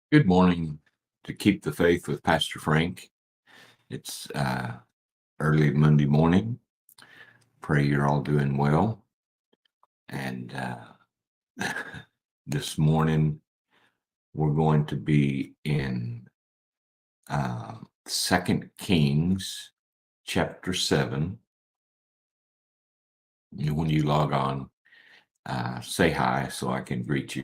Good morning to Keep the Faith with Pastor Frank. It's early Monday morning. Pray you're all doing well. And this morning we're going to be in 2 Kings chapter 7. When you log on, say hi so I can greet you.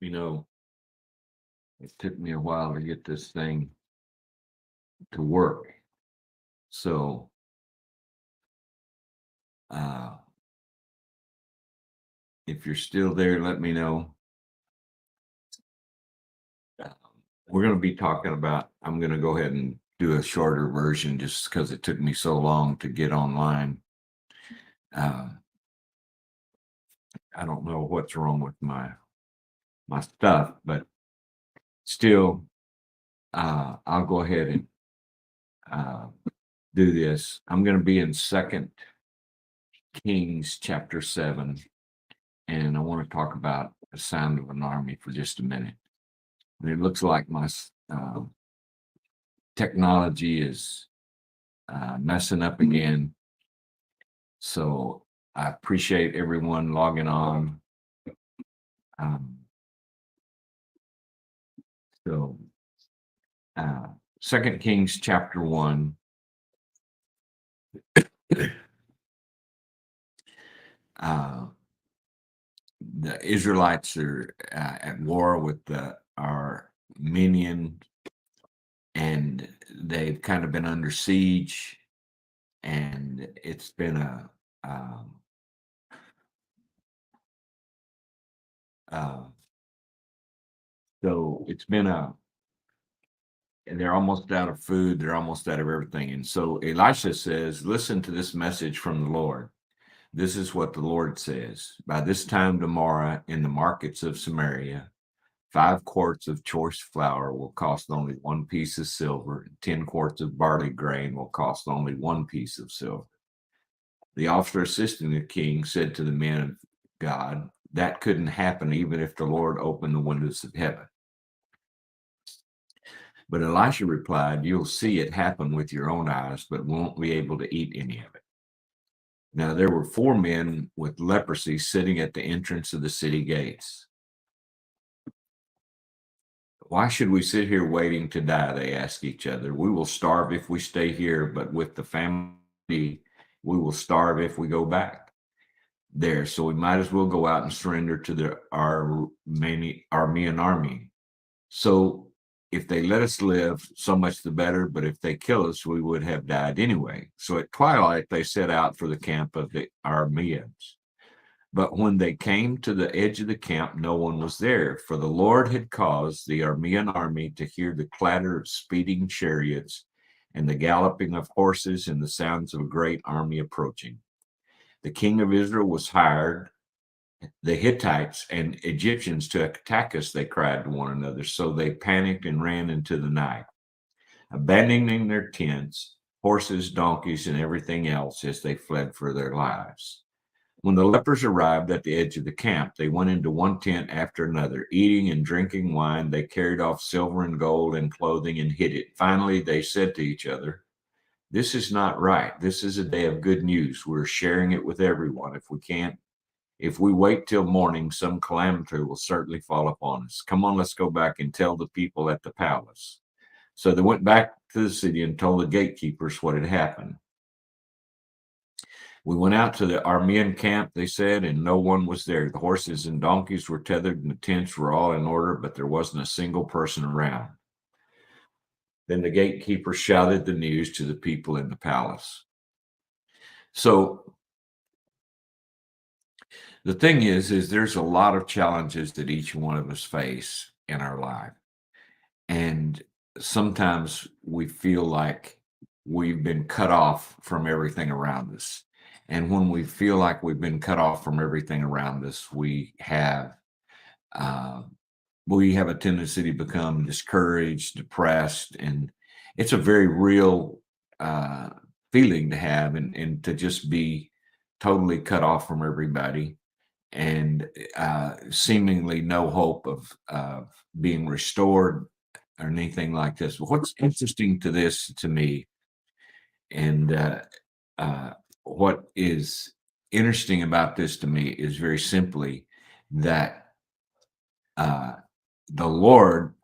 You know, it took me a while to get this thing to work. So, uh, if you're still there, let me know. Um, we're going to be talking about, I'm going to go ahead and do a shorter version just because it took me so long to get online. Um, I don't know what's wrong with my stuff, but still, I'll go ahead and uh, do this. I'm going to be in Second Kings chapter 7, and I want to talk about the sound of an army for just a minute. And it looks like my technology is messing up again. So I appreciate everyone logging on. Um, so, 2 Kings chapter 1. uh, the Israelites are at war with the Armenian, and they've kind of been under siege, and it's been um, so it's been and they're almost out of food, they're almost out of everything. And so Elisha says, listen to this message from the Lord. This is what the Lord says. By this time tomorrow, in the markets of Samaria, 5 quarts of choice flour will cost only 1 piece of silver, and 10 quarts of barley grain will cost only 1 piece of silver. The officer assisting the king said to the men of God, that couldn't happen even if the Lord opened the windows of heaven. But Elisha replied, you'll see it happen with your own eyes, but won't be able to eat any of it. Now there were 4 men with leprosy sitting at the entrance of the city gates. Why should we sit here waiting to die? They asked each other. We will starve if we stay here, but with the family, we will starve if we go back there. So we might as well go out and surrender to the Armenian army. So if they let us live, so much the better. But if they kill us, we would have died anyway. So at twilight, they set out for the camp of the Arameans. But when they came to the edge of the camp, no one was there, for the Lord had caused the Aramean army to hear the clatter of speeding chariots and the galloping of horses and the sounds of a great army approaching. The king of Israel was hired the Hittites and Egyptians to attack us, they cried to one another. So they panicked and ran into the night, abandoning their tents, horses, donkeys, and everything else as they fled for their lives. When the lepers arrived at the edge of the camp, they went into one tent after another, eating and drinking wine. They carried off silver and gold and clothing and hid it. Finally, they said to each other, this is not right. This is a day of good news. We're sharing it with everyone. If we wait till morning, some calamity will certainly fall upon us. Come on, let's go back and tell the people at the palace. So they went back to the city and told the gatekeepers what had happened. We went out to the Aramean camp, they said, and no one was there. The horses and donkeys were tethered and the tents were all in order, but there wasn't a single person around. Then the gatekeeper shouted the news to the people in the palace. So the thing is there's a lot of challenges that each one of us face in our life. And sometimes we feel like we've been cut off from everything around us. And when we feel like we've been cut off from everything around us, we have a tendency to become discouraged, depressed, and it's a very real feeling to have, and to just be totally cut off from everybody, and seemingly no hope of being restored or anything like this. But what's interesting to me, and what is interesting about this to me is very simply that the Lord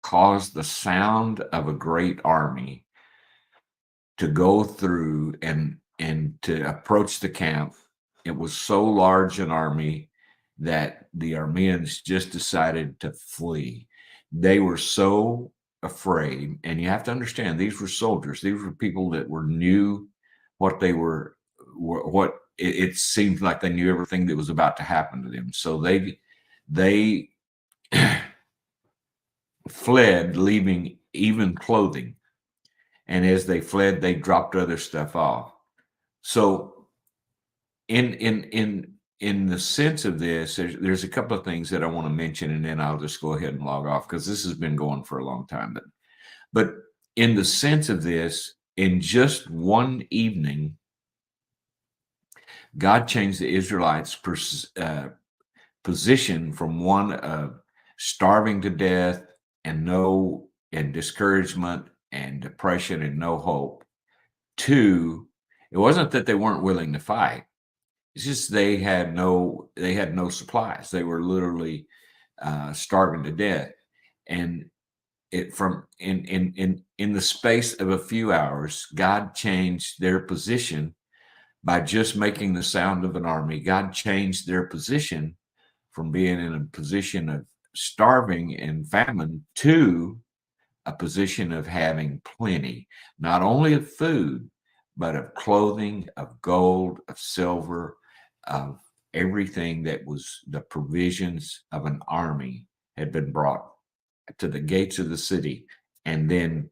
caused the sound of a great army to go through and to approach the camp. It was so large an army that the Armenians just decided to flee. They were so afraid, and you have to understand these were soldiers. These were people that were knew what they were what it seemed like they knew everything that was about to happen to them. So they fled, leaving even clothing. And as they fled, they dropped other stuff off. So in the sense of this, there's a couple of things that I want to mention, and then I'll just go ahead and log off because this has been going for a long time. But in the sense of this, in just one evening, God changed the Israelites' position from one of starving to death and discouragement and depression and no hope to, it wasn't that they weren't willing to fight. It's just they had no supplies. They were literally starving to death, and it from in the space of a few hours, God changed their position by just making the sound of an army. God changed their position from being in a position of starving and famine to a position of having plenty, not only of food, but of clothing, of gold, of silver, of everything that was the provisions of an army had been brought to the gates of the city, and then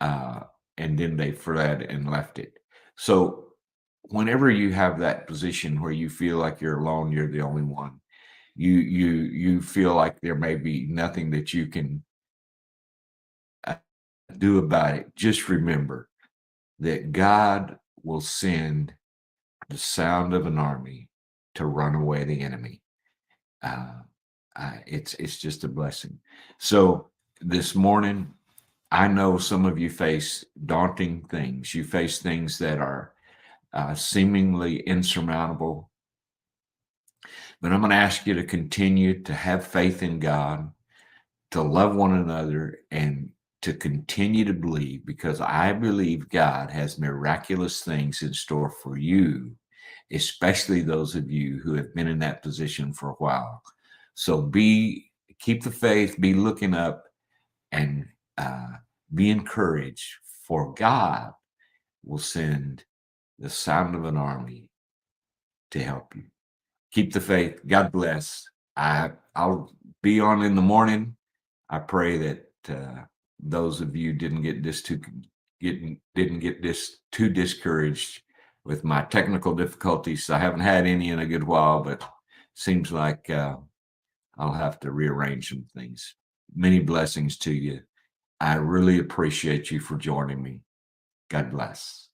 uh, they fled and left it. So whenever you have that position where you feel like you're alone, you're the only one, you feel like there may be nothing that you can do about it, just remember that God will send the sound of an army to run away the enemy. Uh, it's just a blessing. So this morning, I know some of you face daunting things. You face things that are seemingly insurmountable. But I'm going to ask you to continue to have faith in God, to love one another, and to continue to believe, because I believe God has miraculous things in store for you, especially those of you who have been in that position for a while. So keep the faith, be looking up, and be encouraged, for God will send the sound of an army to help you. Keep the faith. God bless. I'll be on in the morning. I pray that those of you didn't get too discouraged with my technical difficulties. I haven't had any in a good while, but seems like I'll have to rearrange some things. Many blessings to you. I really appreciate you for joining me. God bless.